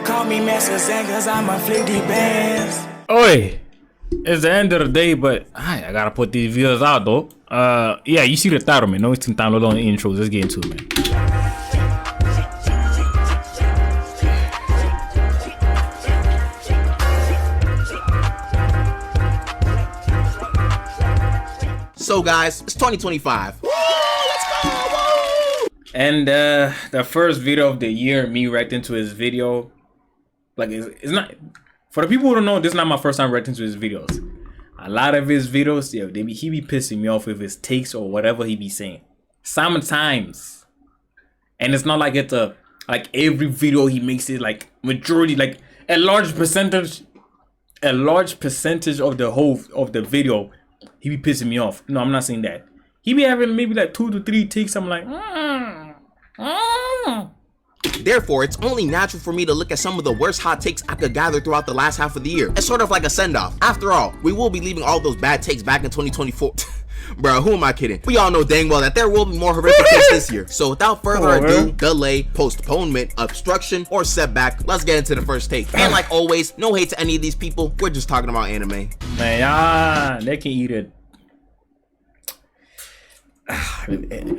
Call me Master Zen cause I'm afflicted bands. Oi, it's the end of the day, but I gotta put these videos out though. Yeah, you see the title, man. No wasting time on the intros. Let's get into it, man. So guys, it's 2025. Woo, let's go! Woo! And the first video of the year, me reacting to his video. Like it's not, for the people who don't know, this is not my first time reacting to his videos. A lot of his videos, yeah, he be pissing me off with his takes or whatever he be saying. Sometimes. And it's not like it's like every video he makes it like majority, like a large percentage of the video, he be pissing me off. No, I'm not saying that. He be having maybe like 2 to 3 takes. I'm like, Therefore, it's only natural for me to look at some of the worst hot takes I could gather throughout the last half of the year. It's sort of like a send-off. After all, we will be leaving all those bad takes back in 2024. Bro, who am I kidding? We all know dang well that there will be more horrific takes this year. So without further ado, delay, postponement, obstruction, or setback, let's get into the first take. And like always, no hate to any of these people. We're just talking about anime. Man, they can eat it.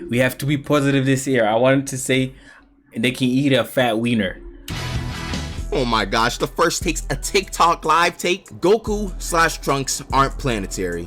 We have to be positive this year. I wanted to say they can eat a fat wiener. Oh my gosh, the first take's a TikTok live take. Goku/Trunks aren't planetary.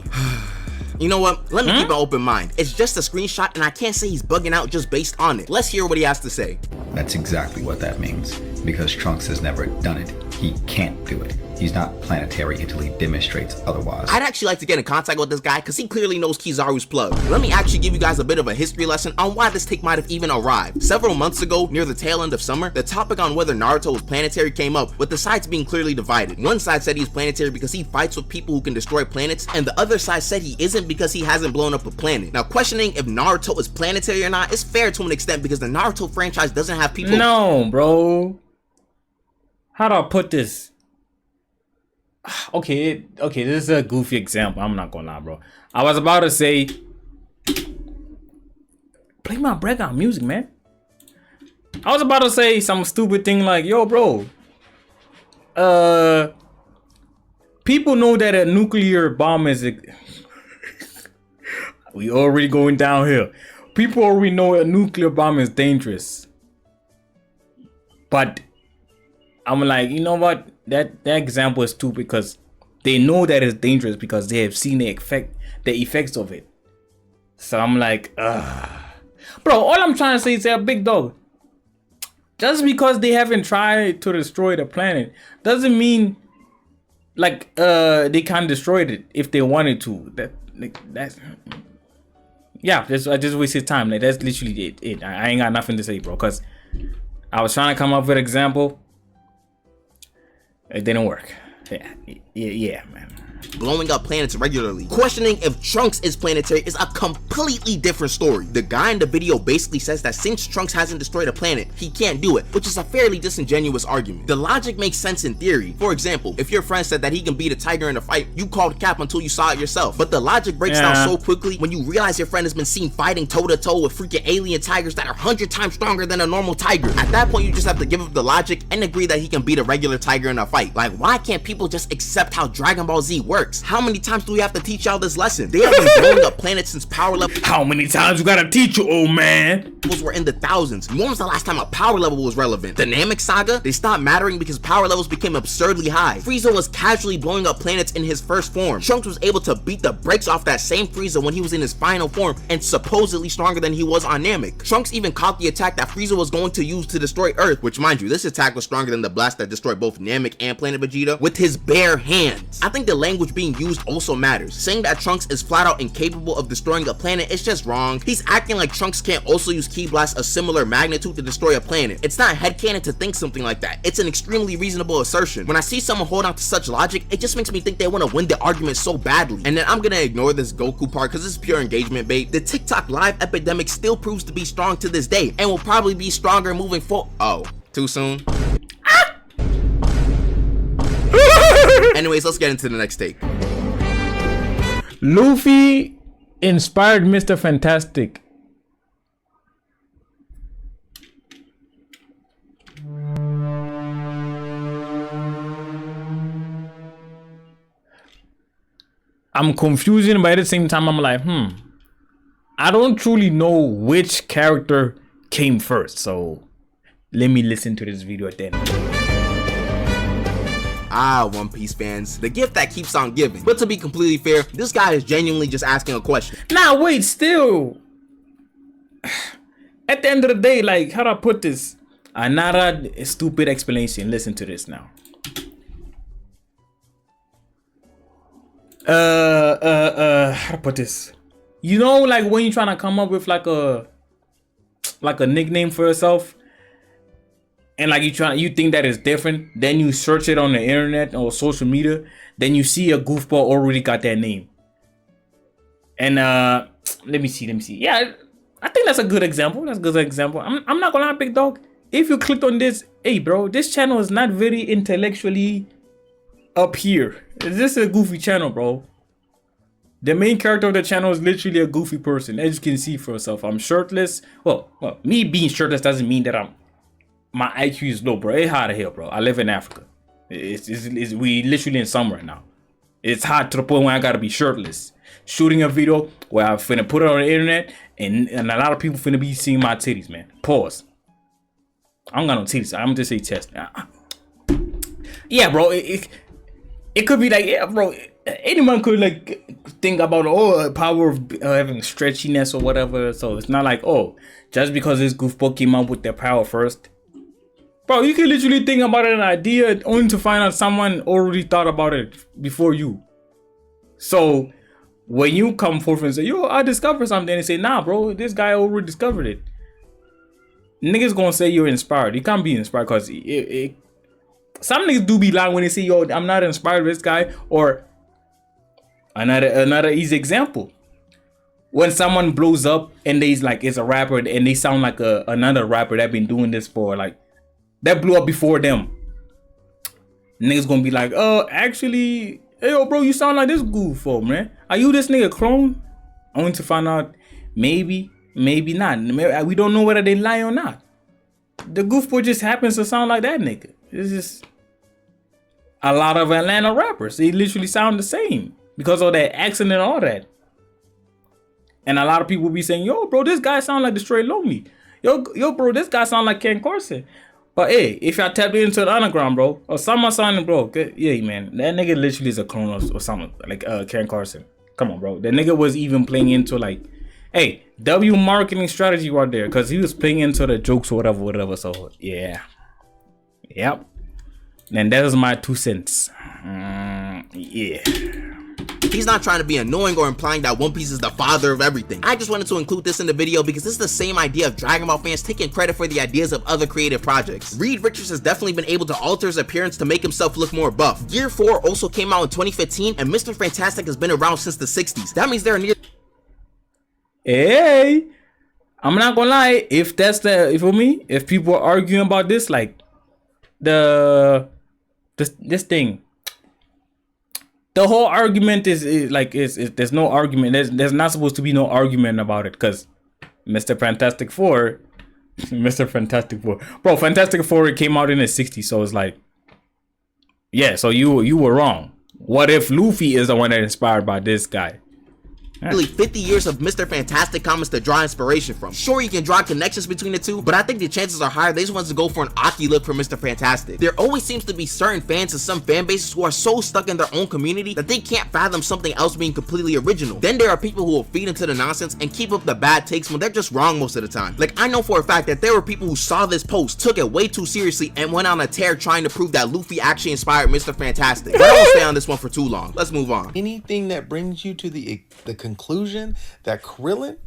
You know what? Let me keep an open mind. It's just a screenshot and I can't say he's bugging out just based on it. Let's hear what he has to say. That's exactly what that means. Because Trunks has never done it. He can't do it. He's not planetary until he demonstrates otherwise. I'd actually like to get in contact with this guy because he clearly knows Kizaru's plug. Let me actually give you guys a bit of a history lesson on why this take might have even arrived. Several months ago, near the tail end of summer, the topic on whether Naruto was planetary came up, with the sides being clearly divided. One side said he's planetary because he fights with people who can destroy planets, and the other side said he isn't because he hasn't blown up a planet. Now, questioning if Naruto is planetary or not is fair to an extent because the Naruto franchise doesn't have people— No, bro. How do I put this? Okay, this is a goofy example. I'm not gonna lie, bro. I was about to say, play my breakout music, man. I was about to say some stupid thing like, yo, bro, people know that a nuclear bomb is we already going downhill. People already know a nuclear bomb is dangerous, but I'm like, you know what? That example is stupid because they know that it's dangerous because they have seen the effects of it. So I'm like, bro, all I'm trying to say is that big dog. Just because they haven't tried to destroy the planet doesn't mean like they can't destroy it if they wanted to. That's yeah, I just wasted time. Like that's literally it. I ain't got nothing to say, bro. Cause I was trying to come up with an example. It didn't work. Yeah, man. Blowing up planets regularly. Questioning if Trunks is planetary is a completely different story. The guy in the video basically says that since Trunks hasn't destroyed a planet, he can't do it, which is a fairly disingenuous argument. The logic makes sense in theory. For example, if your friend said that he can beat a tiger in a fight, you called cap until you saw it yourself. But the logic breaks down so quickly when you realize your friend has been seen fighting toe-to-toe with freaking alien tigers that are 100 times stronger than a normal tiger. At that point, you just have to give up the logic and agree that he can beat a regular tiger in a fight. Like, why can't people just accept how Dragon Ball Z works? How many times do we have to teach y'all this lesson? They have been blowing up planets since power level— How many times you gotta teach you, old man? Were in the thousands. When was the last time a power level was relevant? The Namek Saga? They stopped mattering because power levels became absurdly high. Frieza was casually blowing up planets in his first form. Trunks was able to beat the brakes off that same Frieza when he was in his final form and supposedly stronger than he was on Namek. Trunks even caught the attack that Frieza was going to use to destroy Earth, which mind you, this attack was stronger than the blast that destroyed both Namek and Planet Vegeta, with his bare hands. I think the language being used also matters. Saying that Trunks is flat out incapable of destroying a planet is just wrong. He's acting like Trunks can't also use Ki Blast a similar magnitude to destroy a planet. It's not headcanon to think something like that. It's an extremely reasonable assertion. When I see someone hold on to such logic, it just makes me think they want to win the argument so badly. And then I'm gonna ignore this Goku part because it's pure engagement bait. The TikTok live epidemic still proves to be strong to this day and will probably be stronger moving forward. Oh, too soon? Anyways, let's get into the next take. Luffy inspired Mr. Fantastic. I'm confusing, but at the same time, I'm like, I don't truly know which character came first. So let me listen to this video then. Ah, One Piece fans, the gift that keeps on giving. But to be completely fair, this guy is genuinely just asking a question. Nah, wait, still. At the end of the day, like, how do I put this? Another stupid explanation. Listen to this now. How to put this? You know, like when you're trying to come up with like a nickname for yourself, and like you think that it's different, then you search it on the internet or social media, then you see a goofball already got that name. And let me see. Yeah, I think that's a good example. I'm not gonna lie, big dog. If you clicked on this, hey bro, this channel is not very intellectually up here. This is a goofy channel, bro. The main character of the channel is literally a goofy person. As you can see for yourself, I'm shirtless. Well, me being shirtless doesn't mean that my IQ is low, bro. It's hot here, bro. I live in Africa. We literally in summer right now. It's hot to the point where I gotta be shirtless. Shooting a video where I'm finna put it on the internet, and a lot of people finna be seeing my titties, man. Pause. I don't got no titties. I'm just say chest. Yeah, bro. It could be like, yeah, bro. Anyone could like think about power of having stretchiness or whatever. So it's not like, oh, just because this goofball came out with their power first. Bro, you can literally think about an idea only to find out someone already thought about it before you. So when you come forth and say, yo, I discovered something, and say, nah, bro, this guy already discovered it. Niggas gonna say you're inspired. You can't be inspired because some niggas do be lying when they say, yo, I'm not inspired by this guy. Or another easy example. When someone blows up and they's like, it's a rapper and they sound like another rapper that been doing this for like, that blew up before them. Niggas gonna be like, oh, actually, hey, yo, bro, you sound like this goofball, man. Are you this nigga clone? Only to find out, maybe not. We don't know whether they lie or not. The goofball just happens to sound like that nigga. It's just a lot of Atlanta rappers. They literally sound the same because of that accent and all that. And a lot of people be saying, yo, bro, this guy sound like the Straight Lonely. Yo, bro, this guy sound like Ken Carson. But hey, if y'all tap into the underground, bro, or someone sounding, bro, yeah, man, that nigga literally is a clone or something like Ken Carson. Come on, bro. The nigga was even playing into like, hey, W marketing strategy right there, because he was playing into the jokes or whatever. So yeah, yep. And that is my 2 cents. Yeah. He's not trying to be annoying or implying that One Piece is the father of everything. I just wanted to include this in the video because this is the same idea of Dragon Ball fans taking credit for the ideas of other creative projects. Reed Richards has definitely been able to alter his appearance to make himself look more buff. Gear 4 also came out in 2015, and Mr. Fantastic has been around since the 60s. That means they're near. Hey, I'm not gonna lie. If that's if people are arguing about this, like this thing. The whole argument is there's no argument. There's not supposed to be no argument about it because Mr. Fantastic Four, bro, Fantastic Four came out in the 60s, so it's like, yeah, so you were wrong. What if Luffy is the one that inspired by this guy? Nearly 50 years of Mr. Fantastic comics to draw inspiration from. Sure, you can draw connections between the two, but I think the chances are higher they just want to go for an Aki look for Mr. Fantastic. There always seems to be certain fans and some fan bases who are so stuck in their own community that they can't fathom something else being completely original. Then there are people who will feed into the nonsense and keep up the bad takes when they're just wrong most of the time. Like, I know for a fact that there were people who saw this post, took it way too seriously, and went on a tear trying to prove that Luffy actually inspired Mr. Fantastic. But I won't stay on this one for too long. Let's move on. Anything that brings you to the conclusion that Krillin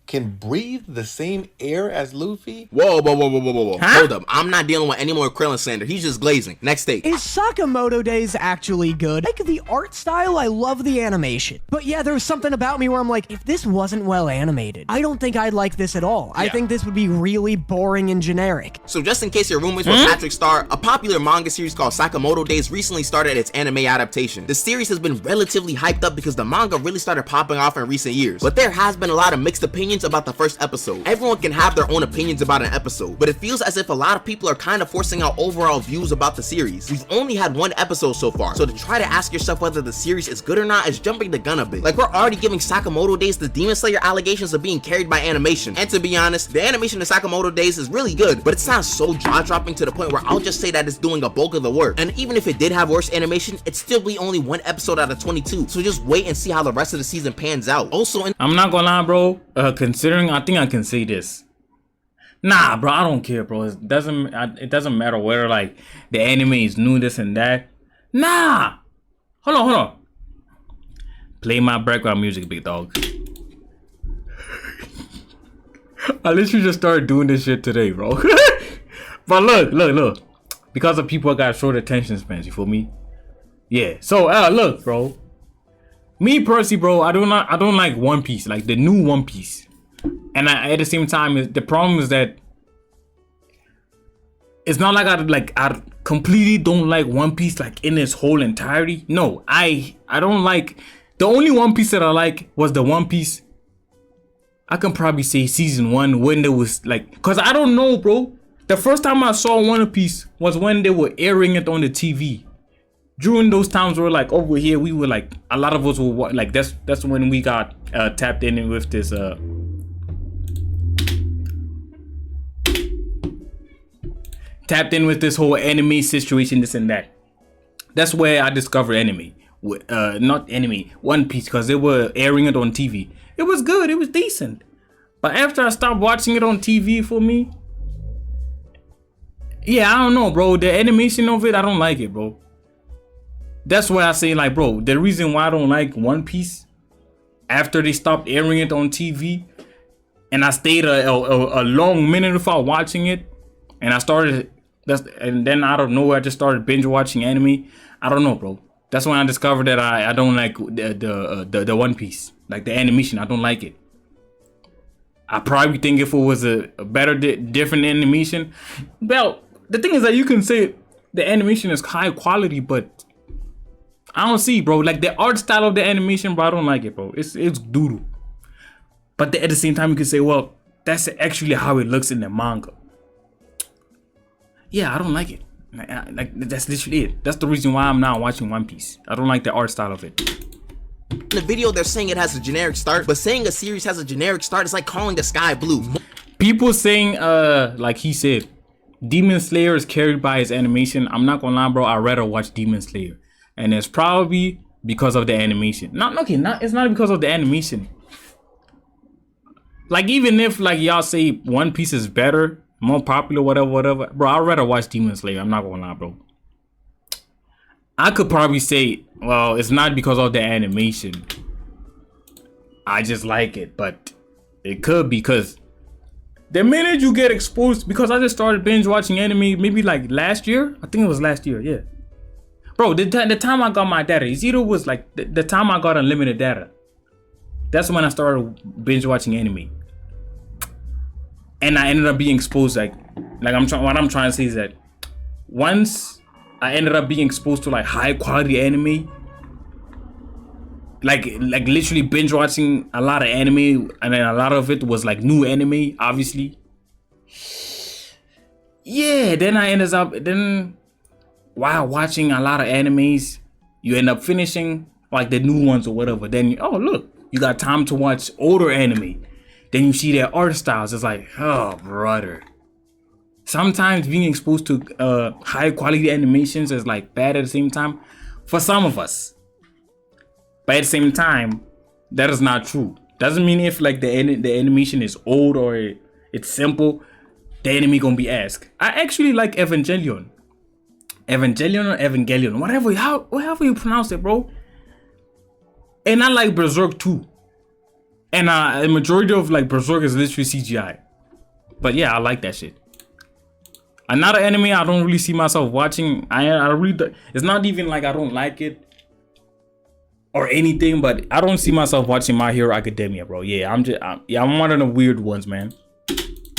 can breathe the same air as Luffy? Whoa. Huh? Hold up. I'm not dealing with any more Krillin slander. He's just glazing. Next stage. Is Sakamoto Days actually good? I like the art style, I love the animation. But yeah, there's something about me where I'm like, if this wasn't well animated, I don't think I'd like this at all. Yeah. I think this would be really boring and generic. So just in case your roommates were Patrick Star, a popular manga series called Sakamoto Days recently started its anime adaptation. The series has been relatively hyped up because the manga really started popping off in recent years. But there has been a lot of mixed opinions opinions about the first episode. Everyone can have their own opinions about an episode, but it feels as if a lot of people are kind of forcing out overall views about the series. We've only had one episode so far, so to try to ask yourself whether the series is good or not is jumping the gun a bit. Like, we're already giving Sakamoto Days the Demon Slayer allegations of being carried by animation, and to be honest, the animation in Sakamoto Days is really good, but it's not so jaw-dropping to the point where I'll just say that it's doing a bulk of the work. And even if it did have worse animation, it'd still be only one episode out of 22, so just wait and see how the rest of the season pans out. Also, I'm not gonna lie, bro, considering, I think I can say this. Nah, bro, I don't care, bro. It doesn't matter whether, like, the anime is new, this and that. Nah! Hold on. Play my background music, big dog. I literally just started doing this shit today, bro. But look. Because of people got short attention spans, you feel me? Yeah, so, look, bro. Me personally, bro, I don't like One Piece, like the new One Piece. And at the same time, the problem is that it's not like I completely don't like One Piece like in its whole entirety. No, I don't like. The only One Piece that I like was the One Piece. I can probably say season 1 when there was like, cause I don't know, bro. The first time I saw One Piece was when they were airing it on the TV. During those times where like over here we were like, a lot of us were like, that's when we got tapped in with this whole anime situation, this and that. That's where I discovered anime. Not anime, One Piece, because they were airing it on TV. It was good, it was decent. But after I stopped watching it on TV, for me, yeah, I don't know, bro. The animation of it, I don't like it, bro. That's why I say, like, bro, the reason why I don't like One Piece, after they stopped airing it on TV, and I stayed a long minute without watching it, and and then out of nowhere I just started binge watching anime. I don't know, bro. That's when I discovered that I don't like the One Piece, like the animation. I don't like it. I probably think if it was a better, different animation, well, the thing is that you can say the animation is high quality, but I don't see, bro. Like the art style of the animation, bro, I don't like it, bro. It's doodle. But at the same time, you can say, well, that's actually how it looks in the manga. Yeah, I don't like it. Like that's literally it. That's the reason why I'm not watching One Piece. I don't like the art style of it. in the video they're saying it has a generic start, but saying a series has a generic start is like calling the sky blue. People saying, like he said, Demon Slayer is carried by his animation. I'm not gonna lie, bro. I'd rather watch Demon Slayer, and it's probably because of the animation. It's not because of the animation. Like even if like y'all say One Piece is better, more popular, whatever, bro, I'd rather watch Demon Slayer. I'm not gonna lie, bro. I could probably say, well, it's not because of the animation. I just like it, but it could be because the minute you get exposed, because I just started binge watching anime maybe like last year. I think it was last year, yeah. Bro, the time I got my data, Zero was like the time I got unlimited data. That's when I started binge watching anime. And I ended up being exposed, what I'm trying to say is that once I ended up being exposed to like high quality anime, like literally binge watching a lot of anime, and then a lot of it was like new anime, obviously. Yeah, then while watching a lot of animes, you end up finishing like the new ones or whatever. Then oh look, you got time to watch older anime. Then you see their art styles. It's like, oh brother. Sometimes being exposed to high quality animations is like bad at the same time for some of us. But at the same time, that is not true. Doesn't mean if like the animation is old or it's simple, the anime gonna be asked. I actually like Evangelion or Evangelion, however you pronounce it, bro. And I like Berserk too. And the majority of like Berserk is literally CGI. But yeah, I like that shit. Another anime I don't really see myself watching. I really it's not even like I don't like it or anything, but I don't see myself watching My Hero Academia, bro. Yeah, I'm one of the weird ones, man.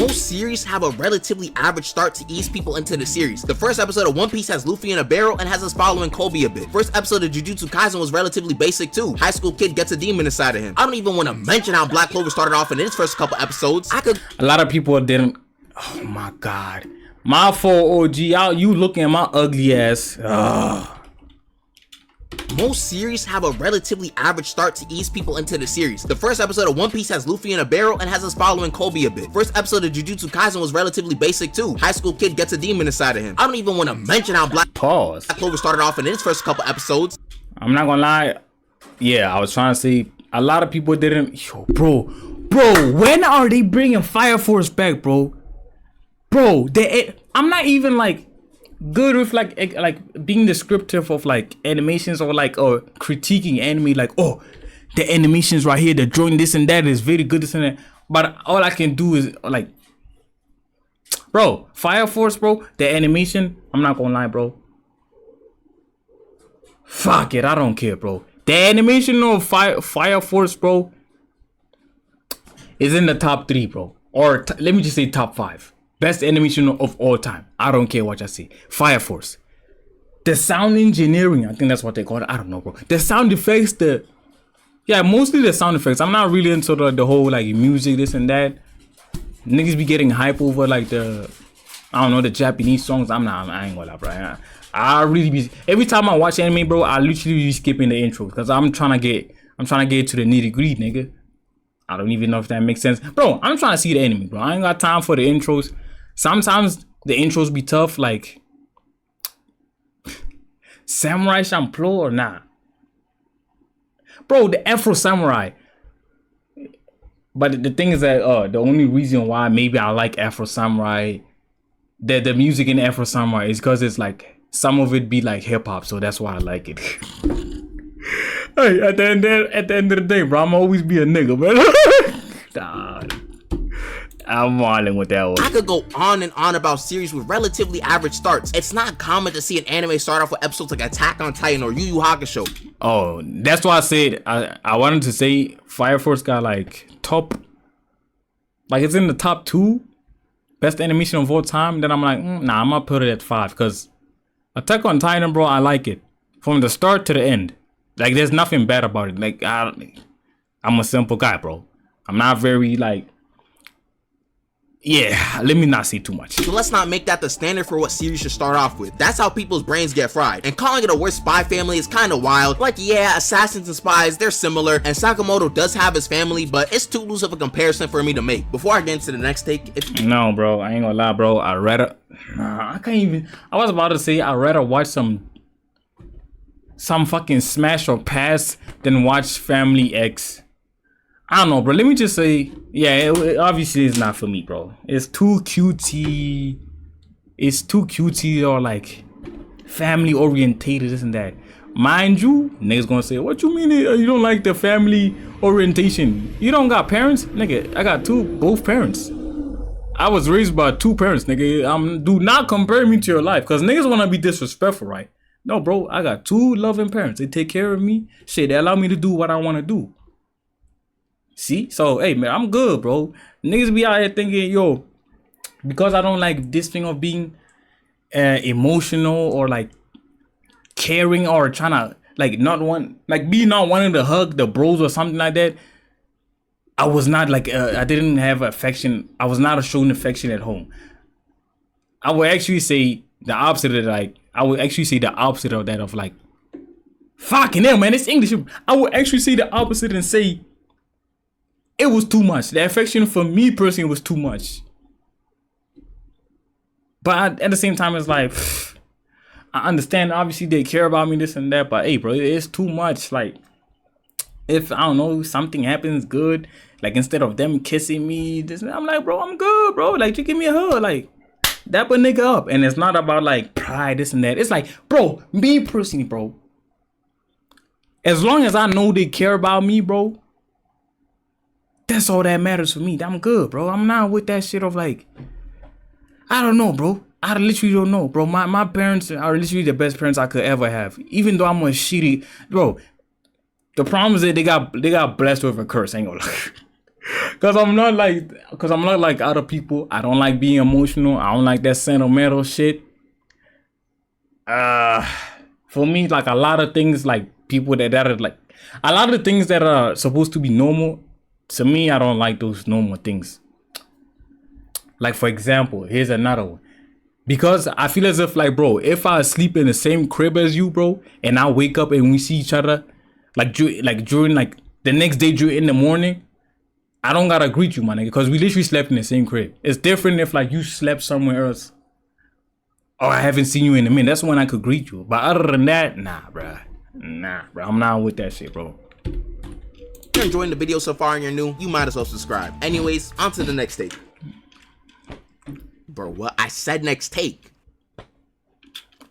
Most series have a relatively average start to ease people into the series. The first episode of One Piece has Luffy in a barrel and has us following Kobe a bit. First episode of Jujutsu Kaisen was relatively basic too. High school kid gets a demon inside of him. I don't even want to mention how Black Clover started off in its first couple episodes. A lot of people didn't. Oh my god. My fault, OG. You looking at my ugly ass. Ugh. Most series have a relatively average start to ease people into the series. The first episode of One Piece has Luffy in a barrel and has us following Kobe a bit. First episode of Jujutsu Kaisen was relatively basic too. High school kid gets a demon inside of him. I don't even want to mention how Black Clover started off in its first couple episodes. I'm not gonna lie. Yeah, I was trying to say a lot of people didn't. Yo, bro, when are they bringing Fire Force back, bro? Bro, I'm not even like good with like being descriptive of like animations or critiquing anime, like, oh, the animations right here, the drawing, this and that is very good, this and that. But all I can do is like, bro, Fire Force, bro, the animation, I'm not gonna lie, bro. Fuck it, I don't care, bro. The animation of Fire Force, bro, is in the top 3, bro. Or let me just say top 5. Best animation of all time. I don't care what I say. Fire Force. The sound engineering, I think that's what they call it. I don't know, bro. The sound effects, mostly the sound effects. I'm not really into the whole like music, this and that. Niggas be getting hype over like the Japanese songs. I ain't gonna lie, bro. I really be, every time I watch anime, bro, I literally be skipping the intro because I'm trying to get to the nitty gritty, nigga. I don't even know if that makes sense, bro. I'm trying to see the anime, bro. I ain't got time for the intros. Sometimes the intros be tough, like Samurai Champloo or nah, bro. The Afro Samurai. But the thing is that the only reason why maybe I like Afro Samurai, the music in Afro Samurai, is because it's like some of it be like hip hop, so that's why I like it. Hey, at the end of the day, bro, I'm always be a nigga, man. Nah, I'm wilding with that one. I could go on and on about series with relatively average starts. It's not common to see an anime start off with episodes like Attack on Titan or Yu Yu Hakusho. Oh, that's why I said I wanted to say Fire Force got like top, like it's in the top 2 best animation of all time. Then I'm like, nah, I'm gonna put it at 5 because Attack on Titan, bro, I like it from the start to the end. Like, there's nothing bad about it. Like, I'm a simple guy, bro. I'm not very, like, yeah, let me not say too much. So let's not make that the standard for what series should start off with. That's how people's brains get fried. And calling it a worst spy family is kind of wild. Like, yeah, assassins and spies, they're similar. And Sakamoto does have his family, but it's too loose of a comparison for me to make. Before I get into the next take, No, bro, I ain't gonna lie, bro. I was about to say I'd rather watch some fucking smash or pass than watch Family X. I don't know, bro. Let me just say, yeah, it obviously it's not for me, bro. It's too cutesy. It's too cutesy or like family orientated, this and that. Mind you, niggas gonna say, what you mean you don't like the family orientation? You don't got parents? Nigga, I got both parents. I was raised by 2 parents, nigga. Do not compare me to your life, because niggas wanna be disrespectful, right? No, bro, I got 2 loving parents. They take care of me. Shit, they allow me to do what I want to do. See? So, hey, man, I'm good, bro. Niggas be out here thinking, yo, because I don't like this thing of being emotional or like caring or trying to like not wanting to hug the bros or something like that. I was not like, I didn't have affection. I was not shown affection at home. I would actually say the opposite of like, I would actually say the opposite of that of like, fucking hell, man, it's English. I would actually say the opposite and say it was too much. The affection for me personally was too much. But at the same time, it's like, I understand, obviously they care about me, this and that, but hey, bro, it's too much. Like, if, I don't know, something happens good, like instead of them kissing me, this, I'm like, bro, I'm good, bro. Like, you give me a hug, like, dap a nigga up. And it's not about like pride, this and that. It's like, bro, me personally, bro, as long as I know they care about me, bro, that's all that matters for me. I'm good, bro. I'm not with that shit of like, I don't know, bro. I literally don't know, bro. My parents are literally the best parents I could ever have. Even though I'm a shitty, bro. The problem is that they got blessed with a curse. I ain't gonna lie. Cause I'm not like other people. I don't like being emotional. I don't like that sentimental shit. For me, like a lot of things, like people that are like a lot of things that are supposed to be normal. To me, I don't like those normal things. Like for example, here's another one. Because I feel as if like, bro, if I sleep in the same crib as you, bro, and I wake up and we see each other, like during like the next day in the morning, I don't gotta greet you, my nigga, because we literally slept in the same crib. It's different if like you slept somewhere else. Or I haven't seen you in a minute. That's when I could greet you. But other than that, nah, bro. I'm not with that shit, bro. If you're enjoying the video so far and you're new, you might as well subscribe. Anyways, on to the next take. Bro, what? I said next take.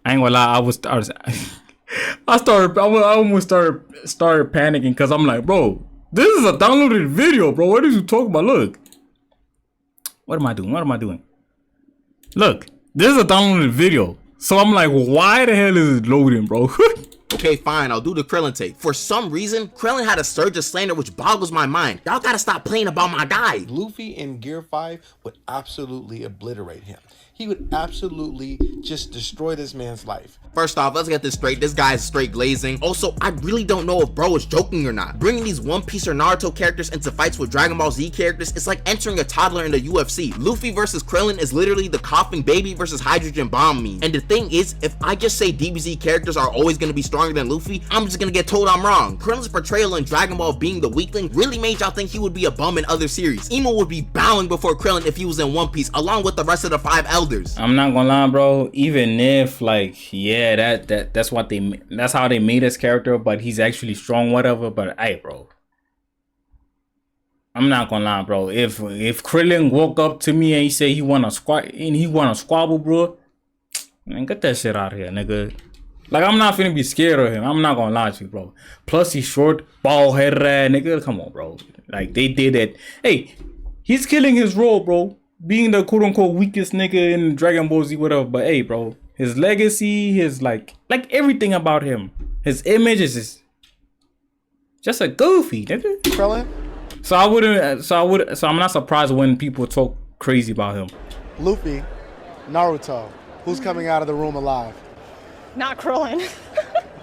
I ain't gonna lie, I almost started panicking because I'm like, bro, this is a downloaded video, bro. What are you talking about? Look. What am I doing? Look, this is a downloaded video. So I'm like, why the hell is it loading, bro? Okay, fine, I'll do the Krillin take. For some reason, Krillin had a surge of slander which boggles my mind. Y'all gotta stop playing about my guy. Luffy in Gear 5 would absolutely obliterate him. He would absolutely just destroy this man's life. First off, let's get this straight. This guy is straight glazing. Also, I really don't know if bro is joking or not. Bringing these One Piece or Naruto characters into fights with Dragon Ball Z characters is like entering a toddler in the UFC. Luffy versus Krillin is literally the coughing baby versus hydrogen bomb meme. And the thing is, if I just say DBZ characters are always going to be stronger than Luffy, I'm just going to get told I'm wrong. Krillin's portrayal in Dragon Ball being the weakling really made y'all think he would be a bum in other series. Emo would be bowing before Krillin if he was in One Piece, along with the rest of the 5 elders. I'm not gonna lie, bro. Even if like, yeah, that's how they made his character, but he's actually strong, whatever. But hey, bro, I'm not gonna lie, bro. If Krillin woke up to me and he said he wanna squabble, bro, man, get that shit out of here, nigga. Like, I'm not finna be scared of him. I'm not gonna lie to you, bro. Plus, he's short, bald headed, nigga. Come on, bro. Like, they did it. Hey, he's killing his role, bro. Being the quote unquote weakest nigga in Dragon Ball Z, whatever. But hey, bro, his legacy, his like everything about him, his image is just a goofy nigga. Krillin? So I'm not surprised when people talk crazy about him. Luffy, Naruto, who's coming out of the room alive? Not Krillin.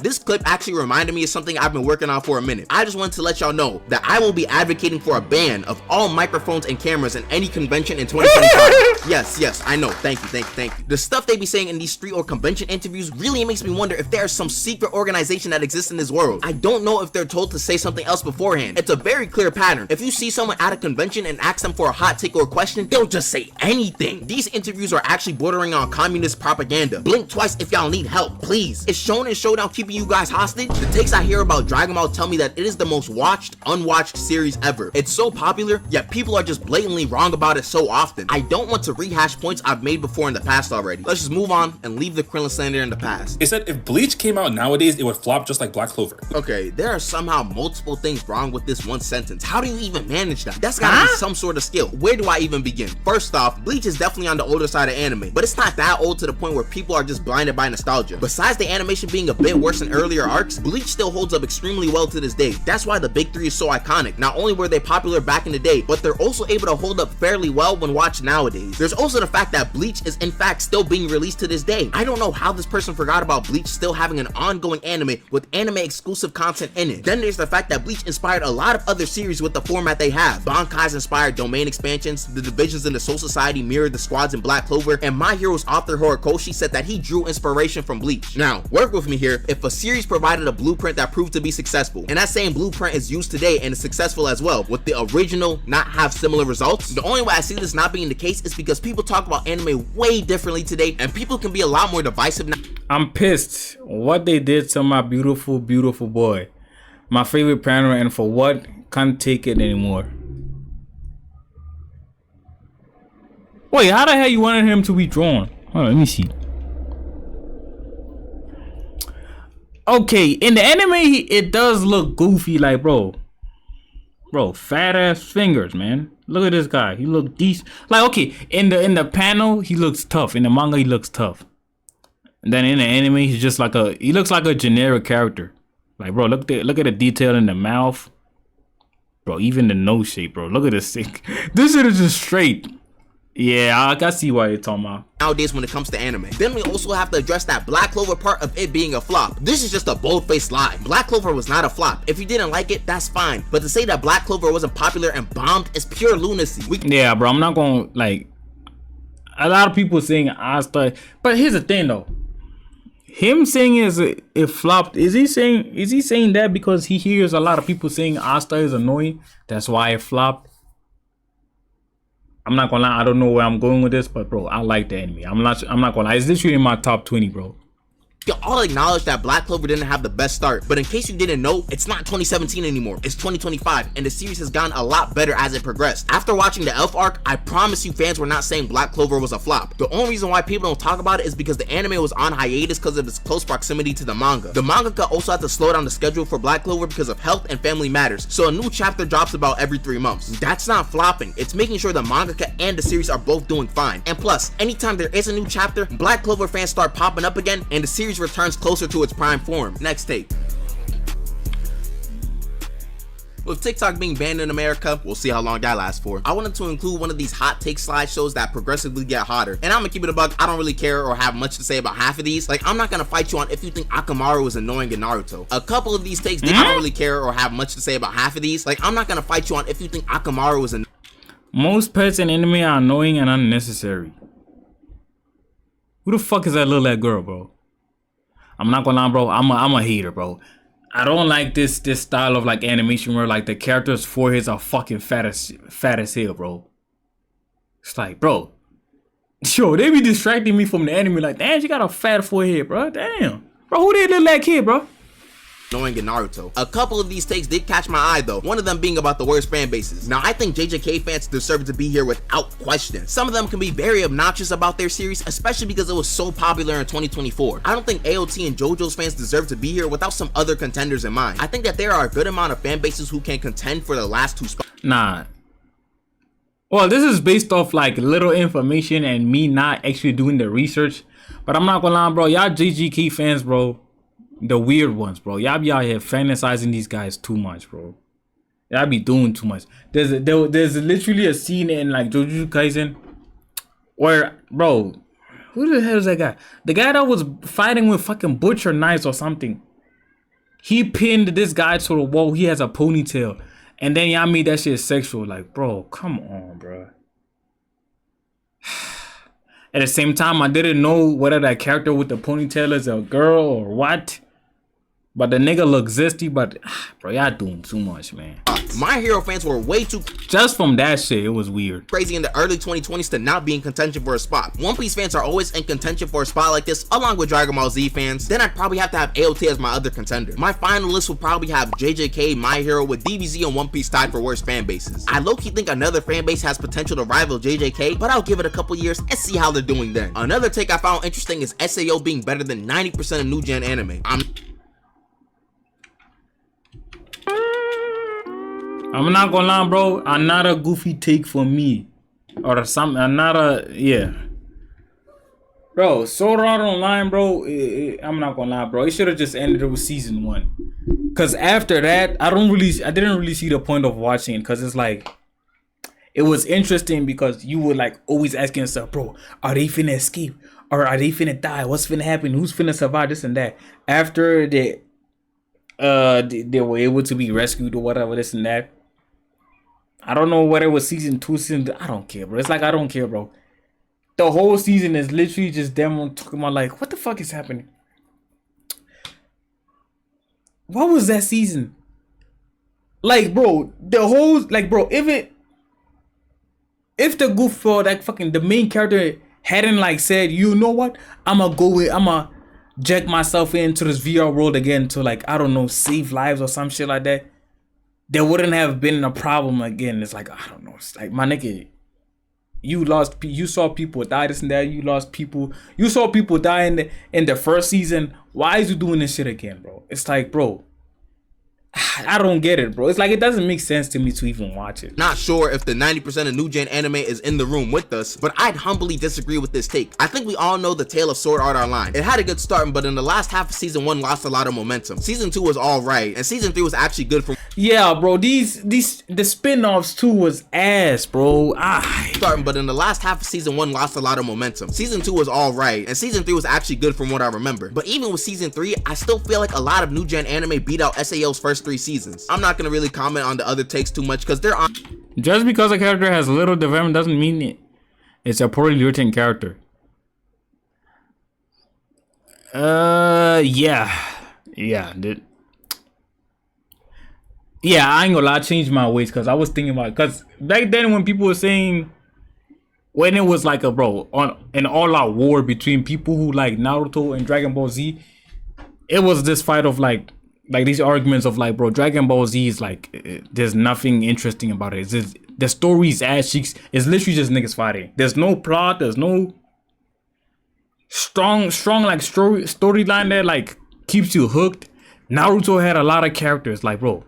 This clip actually reminded me of something I've been working on for a minute. I just wanted to let y'all know that I will be advocating for a ban of all microphones and cameras in any convention in 2025. Yes, I know. Thank you. The stuff they be saying in these street or convention interviews really makes me wonder if there's some secret organization that exists in this world. I don't know if they're told to say something else beforehand. It's a very clear pattern. If you see someone at a convention and ask them for a hot take or a question, they'll just say anything. These interviews are actually bordering on communist propaganda. Blink twice if y'all need help, please. Is Shonen Showdown keeping you guys hostage? The takes I hear about Dragon Ball tell me that it is the most watched, unwatched series ever. It's so popular, yet people are just blatantly wrong about it so often. I don't want to rehash points I've made before in the past already. Let's just move on and leave the Krillin slander in the past. It said if Bleach came out nowadays, it would flop just like Black Clover. Okay, there are somehow multiple things wrong with this one sentence. How do you even manage that? That's gotta be some sort of skill. Where do I even begin? First off, Bleach is definitely on the older side of anime, but it's not that old to the point where people are just blinded by nostalgia. Besides the animation being a bit worse than earlier arcs, Bleach still holds up extremely well to this day. That's why the big three is so iconic. Not only were they popular back in the day, but they're also able to hold up fairly well when watched nowadays. There's also the fact that Bleach is in fact still being released to this day. I don't know how this person forgot about Bleach still having an ongoing anime with anime exclusive content in it. Then there's the fact that Bleach inspired a lot of other series with the format they have. Bankai's inspired domain expansions, the divisions in the Soul Society mirrored the squads in Black Clover, and My Hero's author Horikoshi said that he drew inspiration from Bleach. Now, work with me here. If a series provided a blueprint that proved to be successful, and that same blueprint is used today and is successful as well, with the original not have similar results, the only way I see this not being the case is because people talk about anime way differently today, and people can be a lot more divisive now. I'm pissed what they did to my beautiful boy, my favorite panel, and for what, can't take it anymore. Wait, how the hell you wanted him to be drawn? Hold on, let me see. Okay, in the anime, it does look goofy, like, bro, fat ass fingers, man. Look at this guy. He look decent. Like, okay, in the panel, he looks tough. In the manga, he looks tough. And then in the anime, he looks like a generic character. Like, bro, look at the detail in the mouth. Bro, even the nose shape, bro. Look at this thing. This shit is just straight. Yeah, I can see why you're talking about. Nowadays when it comes to anime. Then we also have to address that Black Clover part of it being a flop. This is just a bold-faced lie. Black Clover was not a flop. If you didn't like it, that's fine. But to say that Black Clover wasn't popular and bombed is pure lunacy. Yeah, bro, I'm not gonna, like, a lot of people saying Asta, but here's the thing though. Him saying it flopped, is he saying that because he hears a lot of people saying Asta is annoying? That's why it flopped? I'm not gonna lie, I don't know where I'm going with this, but bro, I like the anime. I'm not gonna lie, it's literally in my top 20, bro. You all acknowledge that Black Clover didn't have the best start, but in case you didn't know, it's not 2017 anymore, it's 2025, and the series has gotten a lot better as it progressed. After watching the Elf arc, I promise you fans were not saying Black Clover was a flop. The only reason why people don't talk about it is because the anime was on hiatus because of its close proximity to the manga. The mangaka also had to slow down the schedule for Black Clover because of health and family matters, so a new chapter drops about every 3 months. That's not flopping, it's making sure the mangaka and the series are both doing fine. And plus, anytime there is a new chapter, Black Clover fans start popping up again, and the series returns closer to its prime form. Next take. With TikTok being banned in America, we'll see how long that lasts for. I wanted to include one of these hot take slideshows that progressively get hotter. And I'm gonna keep it a buck, I don't really care or have much to say about half of these. Like, I'm not gonna fight you on if you think Akamaru is annoying in Naruto. A couple of these takes, I don't really care or have much to say about half of these. Like, I'm not gonna fight you on if you think Akamaru is annoying. Most pets in anime are annoying and unnecessary. Who the fuck is that little girl, bro? I'm not gonna lie, bro. I'm a hater, bro. I don't like this style of like animation where like the characters' foreheads are fucking fat as hell, bro. It's like, bro, yo, they be distracting me from the anime. Like, damn, she got a fat forehead, bro. Damn, bro, who did that kid, bro? Annoying in Naruto. A couple of these takes did catch my eye though, one of them being about the worst fan bases. Now I think JJK fans deserve to be here without question. Some of them can be very obnoxious about their series, especially because it was so popular in 2024. I don't think AOT and JoJo's fans deserve to be here without some other contenders in mind. I think that there are a good amount of fan bases who can contend for the last 2 spots. Nah. Well, this is based off like little information and me not actually doing the research. But I'm not gonna lie, bro. Y'all JJK fans, bro. The weird ones, bro. Y'all be out here fantasizing these guys too much, bro. Y'all be doing too much. There's literally a scene in like Jujutsu Kaisen where, bro, who the hell is that guy? The guy that was fighting with fucking butcher knives or something. He pinned this guy to the wall. He has a ponytail. And then y'all made that shit sexual. Like, bro, come on, bro. At the same time, I didn't know whether that character with the ponytail is a girl or what. But the nigga looks zesty, but bro, y'all doing too much, man. My Hero fans were way too just from that shit, it was weird. Crazy in the early 2020s to not be in contention for a spot. One Piece fans are always in contention for a spot like this, along with Dragon Ball Z fans. Then I'd probably have to have AOT as my other contender. My final list would probably have JJK, My Hero, with DBZ and One Piece tied for worst fan bases. I low-key think another fan base has potential to rival JJK, but I'll give it a couple years and see how they're doing then. Another take I found interesting is SAO being better than 90% of new gen anime. I'm not gonna lie, bro. Another goofy take for me, or something. Another, yeah, bro. Sword Art Online, bro. I'm not gonna lie, bro. It should have just ended with season 1. Cause after that, I didn't really see the point of watching it. Cause it's like, it was interesting because you were like always asking yourself, bro, are they finna escape or are they finna die? What's finna happen? Who's finna survive? This and that. After they were able to be rescued or whatever, this and that. I don't know whether it was season 2, season 3. I don't care, bro. It's like, I don't care, bro. The whole season is literally just them talking about like, what the fuck is happening? What was that season? Like, bro, the whole, like, bro, if the goof for like fucking the main character hadn't like said, you know what? I'ma jack myself into this VR world again to like, I don't know, save lives or some shit like that, there wouldn't have been a problem again. It's like, I don't know. It's like, my nigga, you saw people die, this and that. You saw people die in the first season. Why is you doing this shit again, bro? It's like, bro, I don't get it, bro. It's like it doesn't make sense to me to even watch it. Not sure if the 90% of new gen anime is in the room with us, but I'd humbly disagree with this take. I think we all know the tale of Sword Art Online. It had a good start, but in the last half of season 1 lost a lot of momentum. Season 2 was alright, and season 3 was actually good from Yeah, bro. The spin-offs too was ass, bro. starting, but in the last half of season 1 lost a lot of momentum. Season 2 was alright, and season 3 was actually good from what I remember. But even with season 3, I still feel like a lot of new gen anime beat out SAO's first 3 seasons. I'm not gonna really comment on the other takes too much because they're on. Just because a character has little development doesn't mean it's a poorly written character. Yeah. Yeah, I ain't gonna lie, I changed my ways because I was thinking about, because back then when people were saying, when it was like an all-out war between people who like Naruto and Dragon Ball Z, it was this fight of like these arguments of like, bro, Dragon Ball Z is like, there's nothing interesting about it. It's just, the story is ass cheeks. It's literally just niggas fighting. There's no plot. There's no strong like storyline that like keeps you hooked. Naruto had a lot of characters. Like, bro,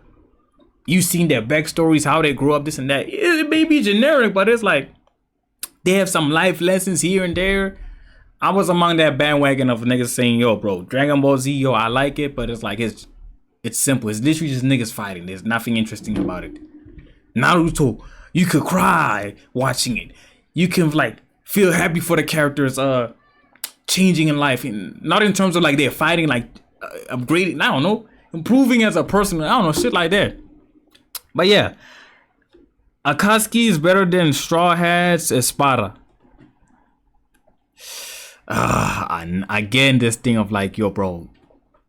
you seen their backstories, how they grew up, this and that. It may be generic, but it's like they have some life lessons here and there. I was among that bandwagon of niggas saying, yo, bro, Dragon Ball Z, yo, I like it, but it's like it's simple. It's literally just niggas fighting. There's nothing interesting about it. Naruto, you could cry watching it. You can like feel happy for the characters changing in life, and not in terms of like they're fighting, like upgrading, I don't know, improving as a person, I don't know, shit like that. But yeah, Akatsuki is better than Straw Hats Espada. Again, this thing of like, yo, bro,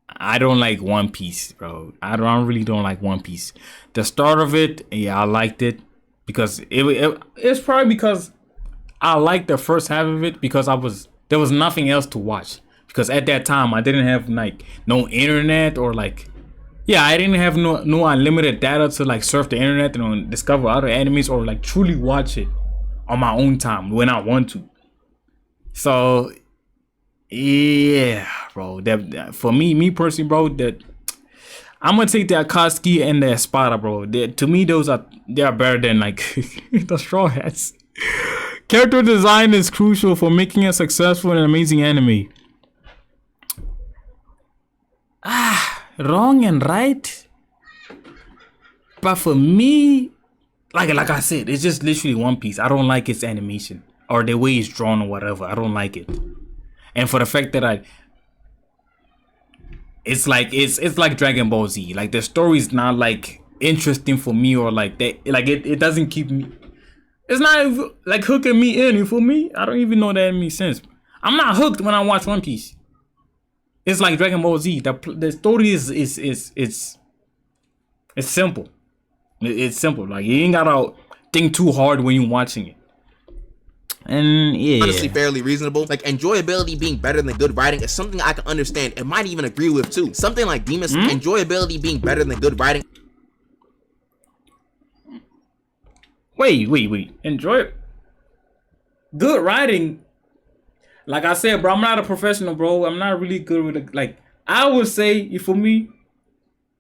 I don't like One Piece, bro. I really don't like One Piece. The start of it, yeah, I liked it because it's probably because I liked the first half of it because there was nothing else to watch, because at that time I didn't have like no internet, or like, yeah, I didn't have no unlimited data to like surf the internet and discover other animes or like truly watch it on my own time when I want to. So yeah, bro, that for me personally, bro, that I'm gonna take the Akatsuki and the Espada, bro. To me, they are better than like the Straw Hats. Character design is crucial for making a successful and amazing anime. Wrong and right, but for me, like I said, it's just literally One Piece. I don't like its animation or the way it's drawn or whatever. I don't like it, and for the fact that it's like Dragon Ball Z. Like the story is not like interesting for me, or like that. Like it doesn't keep me. It's not like hooking me in. You feel me? I don't even know that makes sense. I'm not hooked when I watch One Piece. It's like Dragon Ball Z. The story is simple. It's simple. Like you ain't gotta think too hard when you're watching it. And yeah, honestly fairly reasonable. Like enjoyability being better than good writing is something I can understand and might even agree with too. Something like Demon Slayer, enjoyability being better than good writing. Wait. Enjoy it. Good writing. Like I said, bro, I'm not a professional, bro. I'm not really good with it. Like, I would say, for me,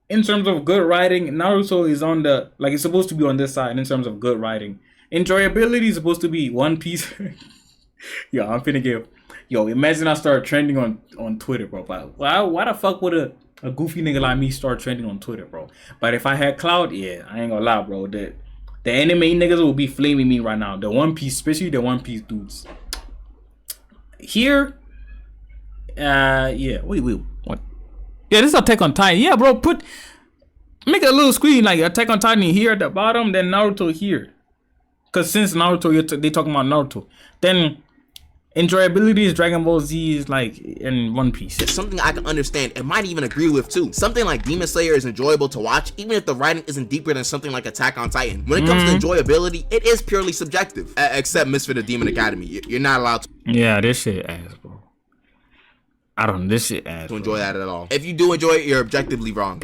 in terms of good writing, Naruto is on the, like, it's supposed to be on this side in terms of good writing. Enjoyability is supposed to be One Piece. Yo, I'm finna give. Yo, imagine I start trending on Twitter, bro. But why the fuck would a goofy nigga like me start trending on Twitter, bro? But if I had clout, yeah, I ain't gonna lie, bro. The anime niggas will be flaming me right now. The One Piece, especially the One Piece dudes. Here, yeah, wait, what? Yeah, this is Attack on Titan. Yeah, bro, make a little screen like Attack on Titan here at the bottom, then Naruto here. Cause since Naruto, they talking about Naruto. Then enjoyability is Dragon Ball Z is like in One Piece. It's something I can understand and might even agree with too. Something like Demon Slayer is enjoyable to watch, even if the writing isn't deeper than something like Attack on Titan. When it comes to enjoyability, it is purely subjective. Except Misfit of Demon Academy. You're not allowed to. Yeah, this shit ass, bro. I don't. This shit ass. To enjoy that at all. If you do enjoy it, you're objectively wrong.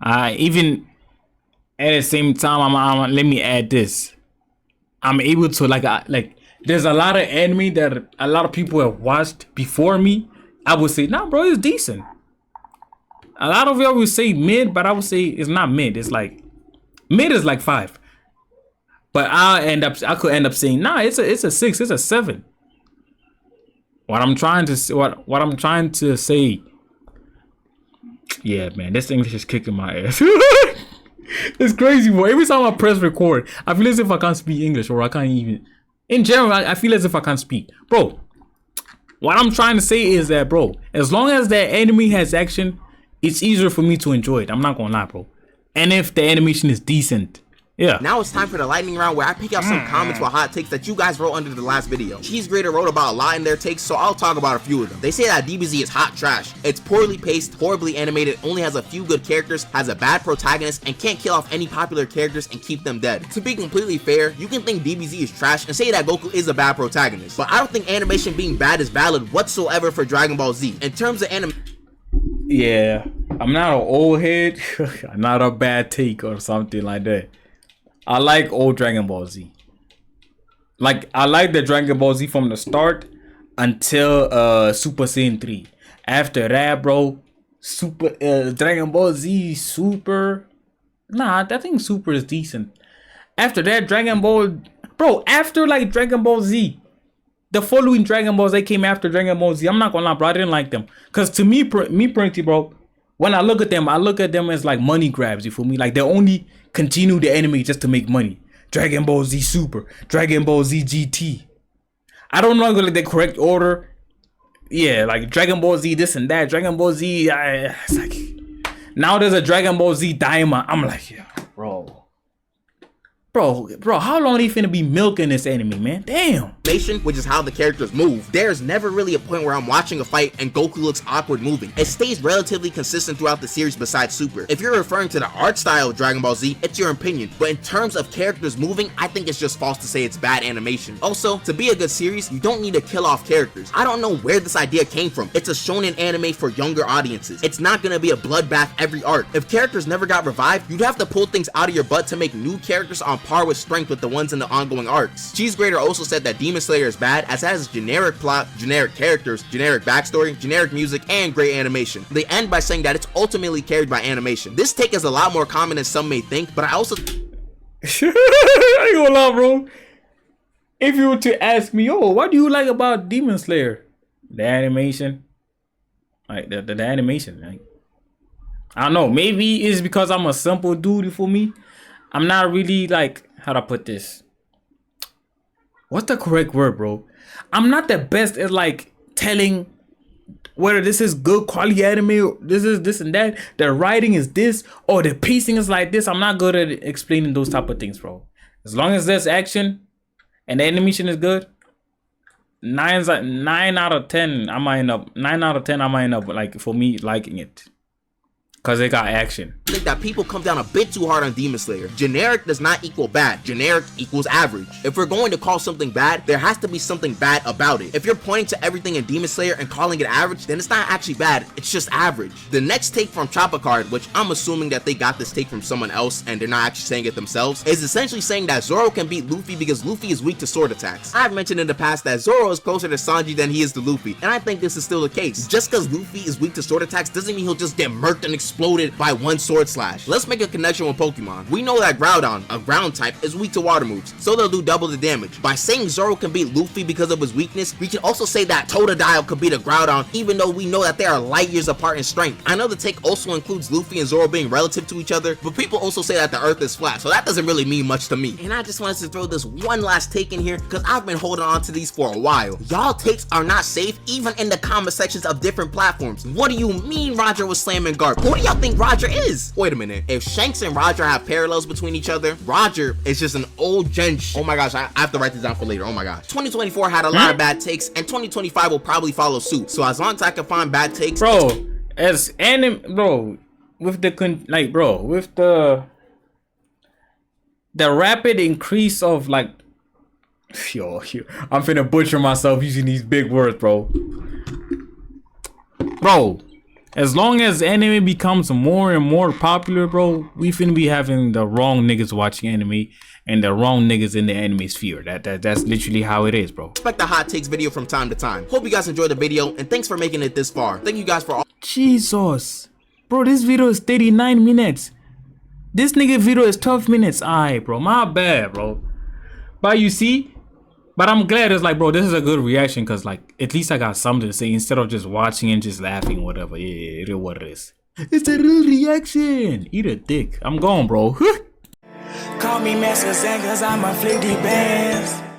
Even at the same time, I'm let me add this. I'm able to like. There's a lot of anime that a lot of people have watched before me. I would say, nah, bro, it's decent. A lot of y'all will say mid, but I would say it's not mid. It's like mid is like 5. But I could end up saying nah. It's a 6. It's a 7. What I'm trying to say. Yeah, man, this English is kicking my ass. It's crazy, bro. Every time I press record, I feel as if I can't speak English, or I can't even. In general, I feel as if I can't speak, bro. What I'm trying to say is that, bro, as long as that enemy has action, it's easier for me to enjoy it. I'm not gonna lie, bro. And if the animation is decent. Yeah. Now it's time for the lightning round, where I pick out some comments with hot takes that you guys wrote under the last video. Cheese Grater wrote about a lot in their takes, so I'll talk about a few of them. They say that DBZ is hot trash. It's poorly paced, horribly animated, only has a few good characters, has a bad protagonist, and can't kill off any popular characters and keep them dead. To be completely fair, you can think DBZ is trash and say that Goku is a bad protagonist, but I don't think animation being bad is valid whatsoever for Dragon Ball Z. In terms of Yeah, I'm not an old head, not a bad take or something like that. I like old Dragon Ball Z. Like, I like the Dragon Ball Z from the start until Super Saiyan 3. After that, bro, Dragon Ball Z Super. Nah, I think Super is decent. After that, Dragon Ball, bro, after like Dragon Ball Z, the following Dragon Balls that came after Dragon Ball Z, I'm not gonna lie, bro, I didn't like them. Cause to me personally, bro, when I look at them as like money grabs. You feel me? Like, they only continue the anime just to make money. Dragon Ball Z Super, Dragon Ball Z GT. I don't know like the correct order. Yeah, like Dragon Ball Z this and that. Dragon Ball Z. It's like, now there's a Dragon Ball Z Daima. I'm like, yeah, bro, how long they finna be milking this anime, man? Damn. Which is how the characters move. There's never really a point where I'm watching a fight and Goku looks awkward moving. It stays relatively consistent throughout the series besides Super. If you're referring to the art style of Dragon Ball Z, it's your opinion, but in terms of characters moving, I think it's just false to say it's bad animation. Also, to be a good series, you don't need to kill off characters. I don't know where this idea came from. It's a shonen anime for younger audiences. It's not gonna be a bloodbath every arc. If characters never got revived, you'd have to pull things out of your butt to make new characters on par with strength with the ones in the ongoing arcs. Cheese Grater also said that Demon Slayer is bad as it has generic plot, generic characters, generic backstory, generic music, and great animation. They end by saying that it's ultimately carried by animation. This take is a lot more common than some may think, but I also I ain't gonna lie, bro. If you were to ask me, oh, what do you like about Demon Slayer? The animation. Like the animation. Like, I don't know. Maybe it's because I'm a simple dude. For me, I'm not really like, how do I put this? What's the correct word, bro? I'm not the best at like telling whether this is good quality anime, or this is this and that. The writing is this, or the pacing is like this. I'm not good at explaining those type of things, bro. As long as there's action and the animation is good, 9 out of 10, I might end up like, for me, liking it. Cause they got action. I think that people come down a bit too hard on Demon Slayer. Generic does not equal bad. Generic equals average. If we're going to call something bad, there has to be something bad about it. If you're pointing to everything in Demon Slayer and calling it average, then it's not actually bad, it's just average. The next take from Chopacard, which I'm assuming that they got this take from someone else and they're not actually saying it themselves, is essentially saying that Zoro can beat Luffy because Luffy is weak to sword attacks. I've mentioned in the past that Zoro is closer to Sanji than he is to Luffy, and I think this is still the case. Just because Luffy is weak to sword attacks doesn't mean he'll just get murked and exploded by one sword slash. Let's make a connection with Pokemon. We know that Groudon, a ground type, is weak to water moves, so they'll do double the damage. By saying Zoro can beat Luffy because of his weakness, we can also say that Totodile could beat a Groudon, even though we know that they are light years apart in strength. I know the take also includes Luffy and Zoro being relative to each other, but people also say that the earth is flat, so that doesn't really mean much to me. And I just wanted to throw this one last take in here, because I've been holding on to these for a while. Y'all takes are not safe even in the comment sections of different platforms. What do you mean Roger was slamming Garp? Who do y'all think Roger is? Wait a minute. If Shanks and Roger have parallels between each other, Roger is just an old gen oh my gosh, I have to write this down for later. Oh my god. 2024 had a lot of bad takes, and 2025 will probably follow suit. So as long as I can find bad takes, bro, as anime, bro, with the with the rapid increase of like, yo, I'm finna butcher myself using these big words, bro. As long as anime becomes more and more popular, bro, we finna be having the wrong niggas watching anime and the wrong niggas in the anime sphere. That's literally how it is, bro. Expect the hot takes video from time to time. Hope you guys enjoyed the video, and thanks for making it this far. Thank you guys for all. Jesus, Bro, this video is 39 minutes. This nigga video is 12 minutes. Alright, bro. My bad, bro. But you see? But I'm glad it's like, bro, this is a good reaction because, like, at least I got something to say instead of just watching and just laughing, whatever. Yeah, it is what it is. It's a real reaction. Eat a dick. I'm gone, bro. Call me Master Zen cause I'm a flick the bands.